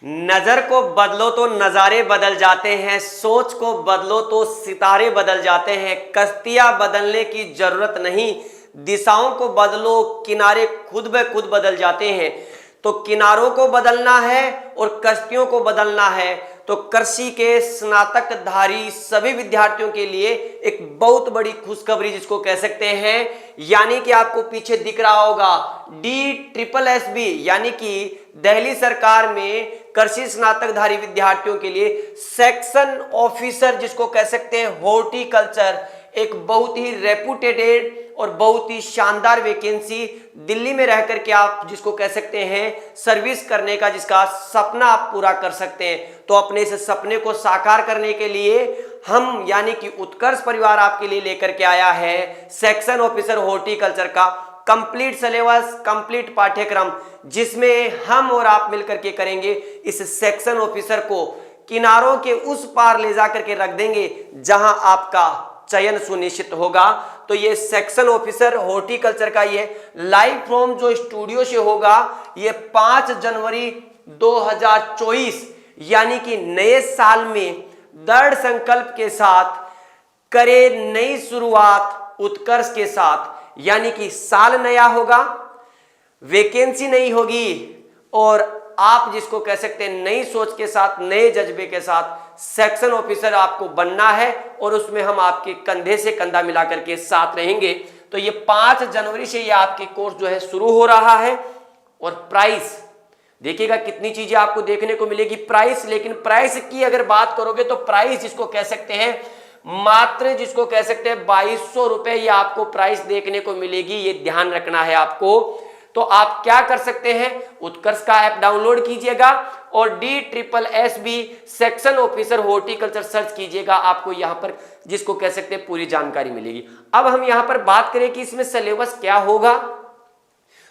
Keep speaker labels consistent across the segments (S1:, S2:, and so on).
S1: नजर को बदलो तो नजारे बदल जाते हैं, सोच को बदलो तो सितारे बदल जाते हैं। कश्तियां बदलने की जरूरत नहीं, दिशाओं को बदलो, किनारे खुद ब खुद बदल जाते हैं। तो किनारों को बदलना है और कश्तियों को बदलना है। तो कृषि के स्नातकधारी सभी विद्यार्थियों के लिए एक बहुत बड़ी खुशखबरी जिसको कह सकते हैं, यानी कि आपको पीछे दिख रहा होगा DSSB, यानी कि दिल्ली सरकार में कृषि स्नातकधारी विद्यार्थियों के लिए सेक्शन ऑफिसर जिसको कह सकते हैं हॉर्टिकल्चर, एक बहुत ही रेपुटेटेड और बहुत ही शानदार वैकेंसी दिल्ली में रह करके आप जिसको कह सकते हैं सर्विस करने का, जिसका सपना आप पूरा कर सकते हैं। तो अपने इस सपने को साकार करने के लिए हम यानी कि उत्कर्ष परिवार आपके लिए लेकर के आया है सेक्शन ऑफिसर हॉर्टिकल्चर का कंप्लीट सिलेबस, कंप्लीट पाठ्यक्रम, जिसमें हम और आप मिलकर के करेंगे इस सेक्शन ऑफिसर को किनारों के उस पार ले जाकर के रख देंगे जहां आपका चयन सुनिश्चित होगा। तो ये सेक्शन ऑफिसर हॉर्टिकल्चर का ये लाइव फॉर्म जो स्टूडियो से होगा, ये 5 जनवरी 2024 यानी कि नए साल में दृढ़ संकल्प के साथ करे नई शुरुआत उत्कर्ष के साथ, यानी कि साल नया होगा, वैकेंसी नहीं होगी और आप जिसको कह सकते हैं नई सोच के साथ, नए जज्बे के साथ सेक्शन ऑफिसर आपको बनना है और उसमें हम आपके कंधे से कंधा मिलाकर के साथ रहेंगे। तो ये 5 जनवरी से ये आपके कोर्स जो है शुरू हो रहा है। और प्राइस देखिएगा कितनी चीजें आपको देखने को मिलेगी प्राइस, लेकिन प्राइस की अगर बात करोगे तो प्राइस जिसको कह सकते हैं मात्र जिसको कह सकते हैं 2200 रुपए ये आपको प्राइस देखने को मिलेगी, ये ध्यान रखना है आपको। तो आप क्या कर सकते हैं, उत्कर्ष का ऐप डाउनलोड कीजिएगा और DSSB section officer horticulture search कीजिएगा, आपको यहां पर जिसको कह सकते हैं पूरी जानकारी मिलेगी। अब हम यहां पर बात करें कि इसमें सिलेबस क्या होगा,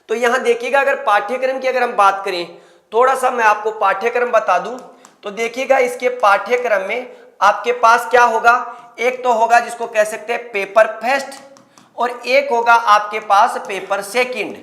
S1: तो यहां देखिएगा अगर पाठ्यक्रम की अगर हम बात करें, थोड़ा सा मैं आपको पाठ्यक्रम बता दूं तो देखिएगा इसके पाठ्यक्रम में आपके पास क्या होगा, एक तो होगा जिसको कह सकते हैं पेपर फर्स्ट और एक होगा आपके पास पेपर सेकंड।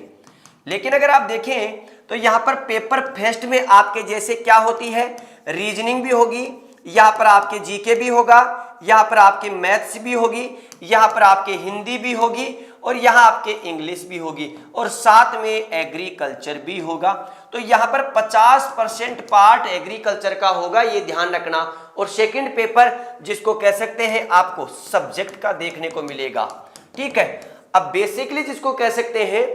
S1: लेकिन अगर आप देखें तो यहां पर पेपर फर्स्ट में आपके जैसे क्या होती है, रीजनिंग भी होगी, यहां पर आपके जीके भी होगा, यहां पर आपके मैथ्स भी होगी, यहां पर आपके हिंदी भी होगी और यहां आपके इंग्लिश भी होगी और साथ में एग्रीकल्चर भी होगा। तो यहां पर 50% पार्ट एग्रीकल्चर का होगा, ये ध्यान रखना। और सेकंड पेपर जिसको कह सकते हैं आपको सब्जेक्ट का देखने को मिलेगा, ठीक है। अब बेसिकली जिसको कह सकते हैं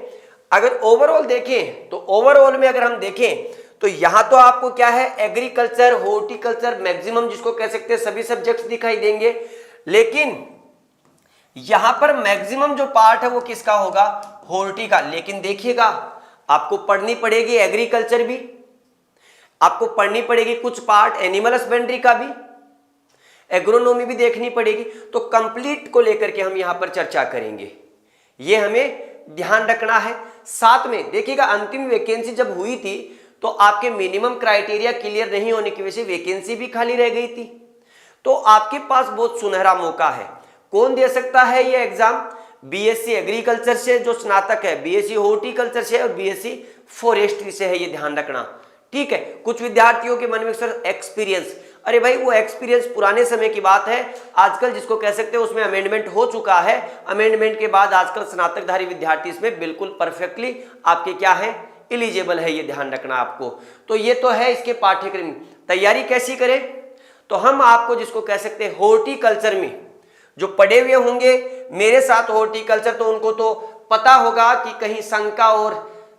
S1: अगर ओवरऑल देखें तो ओवरऑल में अगर हम देखें तो यहां तो आपको क्या है एग्रीकल्चर हॉर्टिकल्चर मैक्सिमम जिसको कह सकते हैं सभी सब्जेक्ट्स दिखाई देंगे, लेकिन यहां पर मैक्सिमम जो पार्ट है वो किसका होगा, हॉर्टी का। लेकिन देखिएगा आपको पढ़नी पड़ेगी एग्रीकल्चर भी, आपको पढ़नी पड़ेगी कुछ पार्ट एनिमल हस्बेंड्री का भी, एग्रोनॉमी भी देखनी पड़ेगी। तो कंप्लीट को लेकर के हम यहां पर चर्चा करेंगे, ये हमें ध्यान रखना है। साथ में देखिएगा अंतिम वैकेंसी जब हुई थी तो आपके मिनिमम क्राइटेरिया क्लियर नहीं होने की वजह से वैकेंसी भी खाली रह गई थी। तो आपके पास बहुत सुनहरा मौका है। कौन दे सकता है ये एग्जाम, BSc एग्रीकल्चर से जो स्नातक है, BSc हॉर्टिकल्चर से और BSc फॉरेस्ट्री से है, ये ध्यान रखना, ठीक है। कुछ विद्यार्थियों के मन में सर एक्सपीरियंस, अरे भाई वो एक्सपीरियंस पुराने समय की बात है, आजकल जिसको कह सकते हैं उसमें अमेंडमेंट हो चुका है। अमेंडमेंट के बाद आजकल स्नातकधारी विद्यार्थी इसमें बिल्कुल परफेक्टली आपके क्या है एलिजिबल है, ये ध्यान रखना आपको। तो ये तो है इसके पाठ्यक्रम। तैयारी कैसी करें, तो हम आपको जिसको कह सकते हैं हॉर्टिकल्चर में जो पढ़े हुए होंगे मेरे साथ हॉर्टिकल्चर, तो उनको तो पता होगा कि कहीं शंका और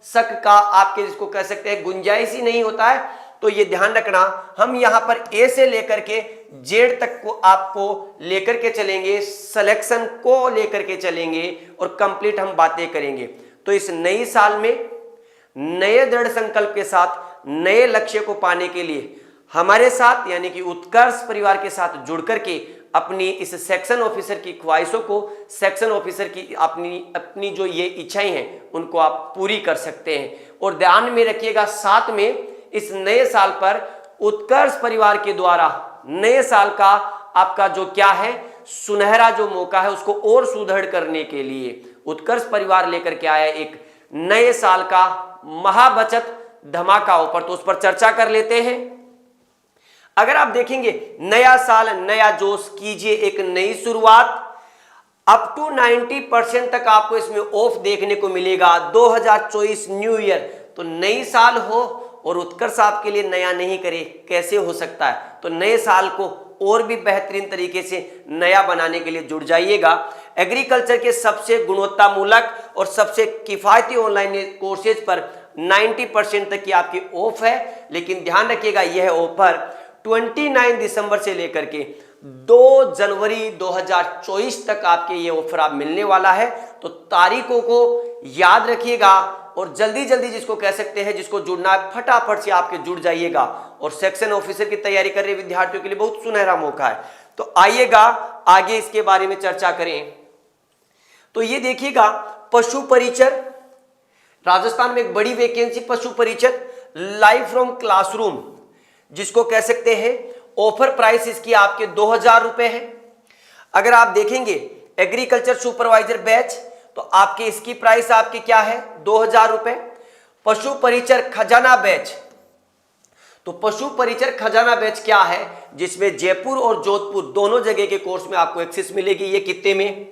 S1: शक का आपके जिसको कह सकते हैं गुंजाइश ही नहीं होता है। तो ये ध्यान रखना, हम यहां पर ए से लेकर के जेड तक को आपको लेकर के चलेंगे, सिलेक्शन को लेकर के चलेंगे और कंप्लीट हम बातें करेंगे। तो इस नई साल में नए दृढ़ संकल्प के साथ नए लक्ष्य को पाने के लिए हमारे साथ यानी कि उत्कर्ष परिवार के साथ जुड़ करके अपनी इस सेक्शन ऑफिसर की ख्वाहिशों को, सेक्शन ऑफिसर की अपनी जो ये इच्छाएं हैं उनको आप पूरी कर सकते हैं। और ध्यान में रखिएगा साथ में इस नए साल पर उत्कर्ष परिवार के द्वारा नए साल का आपका जो क्या है सुनहरा जो मौका है उसको और सुदृढ़ करने के लिए उत्कर्ष परिवार लेकर के आया एक नए साल का महाबचत धमाका ऑफर, तो उस पर चर्चा कर लेते हैं। अगर आप देखेंगे नया साल नया जोश, कीजिए एक नई शुरुआत। अप टू 90% तक आपको इसमें ऑफ देखने को मिलेगा। 2024 न्यू ईयर, तो नई साल हो और उत्कर्ष आपके लिए नया नहीं करे, कैसे हो सकता है। तो नए साल को और भी बेहतरीन तरीके से नया बनाने के लिए जुड़ जाइएगा। एग्रीकल्चर के सबसे गुणवत्तामूलक और सबसे किफायती ऑनलाइन कोर्सेज पर 90% तक की आपकी ऑफ है। लेकिन ध्यान रखिएगा, यह ऑफर 29 दिसंबर से लेकर के 2 जनवरी 2024 तक आपके ये ऑफर आप मिलने वाला है। तो तारीखों को याद रखिएगा और जल्दी जल्दी जिसको कह सकते हैं, जिसको जुड़ना है, फटाफट से आपके जुड़ जाइएगा। और सेक्शन ऑफिसर की तैयारी कर रहे विद्यार्थियों के लिए बहुत सुनहरा मौका है। तो आइएगा आगे इसके बारे में चर्चा करें। तो ये देखिएगा, पशु परिचर, राजस्थान में एक बड़ी वैकेंसी पशु परिचर, लाइव फ्रॉम क्लासरूम, जिसको कह सकते हैं। ऑफर प्राइस इसकी आपके 2000 रुपए है। अगर आप देखेंगे एग्रीकल्चर सुपरवाइजर बैच, तो आपके इसकी प्राइस आपकी क्या है, 2000 रुपए। पशु परिचर खजाना बैच, तो पशु परिचर खजाना बैच क्या है, जिसमें जयपुर और जोधपुर दोनों जगह के कोर्स में आपको एक्सेस मिलेगी। ये कितने में,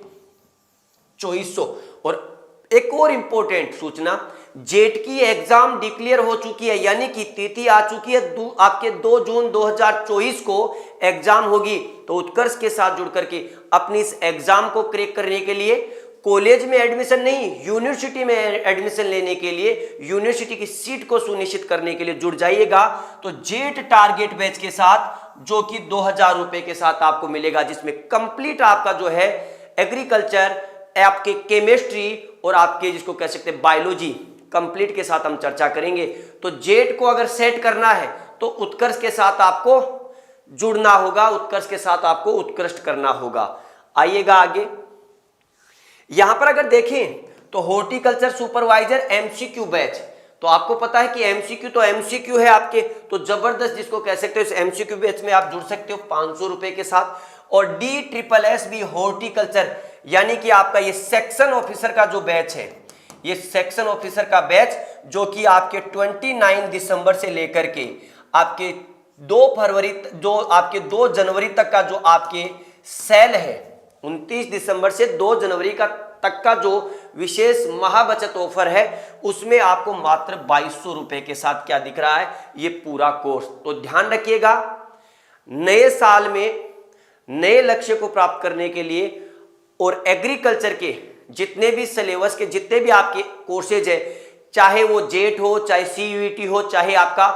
S1: 2400। और एक और इंपॉर्टेंट सूचना, जेट की एग्जाम डिक्लेयर हो चुकी है, यानी कि तिथि आ चुकी है। आपके 2 जून 2024 को एग्जाम होगी। तो उत्कर्ष के साथ जुड़ करके अपनी इस एग्जाम को क्रैक करने के लिए, कॉलेज में एडमिशन नहीं, यूनिवर्सिटी में एडमिशन लेने के लिए, यूनिवर्सिटी की सीट को सुनिश्चित करने के लिए जुड़ जाइएगा। तो जेट टारगेट बैच के साथ, जो कि 2000 रुपए के साथ आपको मिलेगा, जिसमें कंप्लीट आपका जो है एग्रीकल्चर, आपके केमिस्ट्री और आपके जिसको कह सकते हैं बायोलॉजी कंप्लीट के साथ हम चर्चा करेंगे। तो जेट को अगर सेट करना है तो उत्कर्ष के साथ आपको जुड़ना होगा, उत्कर्ष के साथ आपको उत्कृष्ट करना होगा। आइएगा आगे, यहां पर अगर देखें तो हॉर्टिकल्चर सुपरवाइजर एमसीक्यू बैच, तो आपको पता है कि एमसीक्यू तो एमसीक्यू है आपके, तो जबरदस्त जिसको कह सकते हो इस एमसीक्यू बैच में आप जुड़ सकते हो 500 रुपए के साथ। और DSSS हॉर्टिकल्चर, यानी कि आपका ये सेक्शन ऑफिसर का जो बैच है, ये सेक्शन ऑफिसर का बैच, जो कि आपके 29 दिसंबर से लेकर के आपके 2 जनवरी तक का जो आपके सेल है, 29 दिसंबर से 2 जनवरी तक का जो विशेष महाबचत ऑफर है, उसमें आपको मात्र 2200 रुपए के साथ क्या दिख रहा है, ये पूरा कोर्स। तो ध्यान रखिएगा, नए साल में नए लक्ष्य को प्राप्त करने के लिए और एग्रीकल्चर के जितने भी सिलेबस के जितने भी आपके कोर्सेज है, चाहे वो जेट हो, चाहे CUET हो, चाहे आपका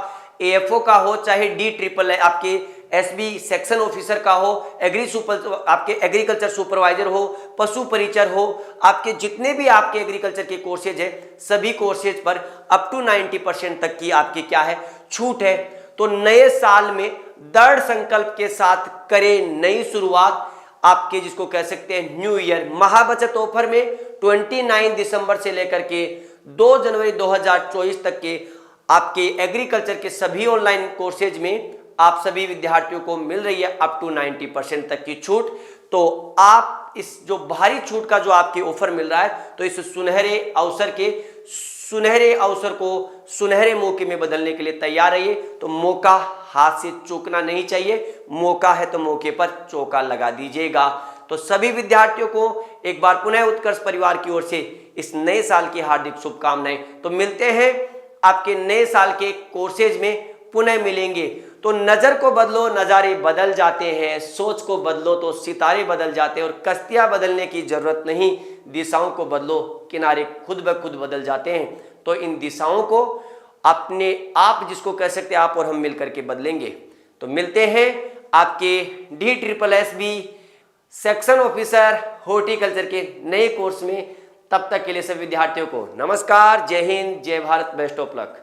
S1: AFO का हो, चाहे DSSS आपके SB सेक्शन ऑफिसर का हो, आपके एग्रीकल्चर सुपरवाइजर हो, पशु परिचर हो, आपके जितने भी आपके एग्रीकल्चर के कोर्सेज है, सभी कोर्सेज पर अप टू 90% तक की आपकी क्या है, छूट है। तो नए साल में दृढ़ संकल्प के साथ करें नई शुरुआत, आपके जिसको कह सकते हैं न्यू ईयर। महाबचत ऑफर में 29 दिसंबर से लेकर के 2 जनवरी 2024 तक के आपके एग्रीकल्चर के सभी ऑनलाइन कोर्सेज में आप सभी विद्यार्थियों को मिल रही है अप टू 90% तक की छूट। तो आप इस जो भारी छूट का जो आपके ऑफर मिल रहा है, तो इस सुनहरे अवसर को सुनहरे मौके में बदलने के लिए तैयार रहिए। तो मौका हाथ से चूकना नहीं चाहिए, मौका है तो मौके पर चौका लगा दीजिएगा। तो सभी विद्यार्थियों को एक बार पुनः उत्कर्ष परिवार की ओर से इस नए साल की हार्दिक शुभकामनाएं। तो मिलते हैं आपके नए साल के कोर्सेज में, पुनः मिलेंगे। तो नजर को बदलो नजारे बदल जाते हैं, सोच को बदलो तो सितारे बदल जाते हैं, और कश्तियां बदलने की जरूरत नहीं, दिशाओं को बदलो किनारे खुद ब खुद बदल जाते हैं। तो इन दिशाओं को अपने आप जिसको कह सकते हैं आप और हम मिलकर के बदलेंगे। तो मिलते हैं आपके DSSS सेक्शन ऑफिसर हॉर्टिकल्चर के नए कोर्स में। तब तक के लिए सभी विद्यार्थियों को नमस्कार, जय हिंद, जय भारत, बेस्ट ऑफ लक।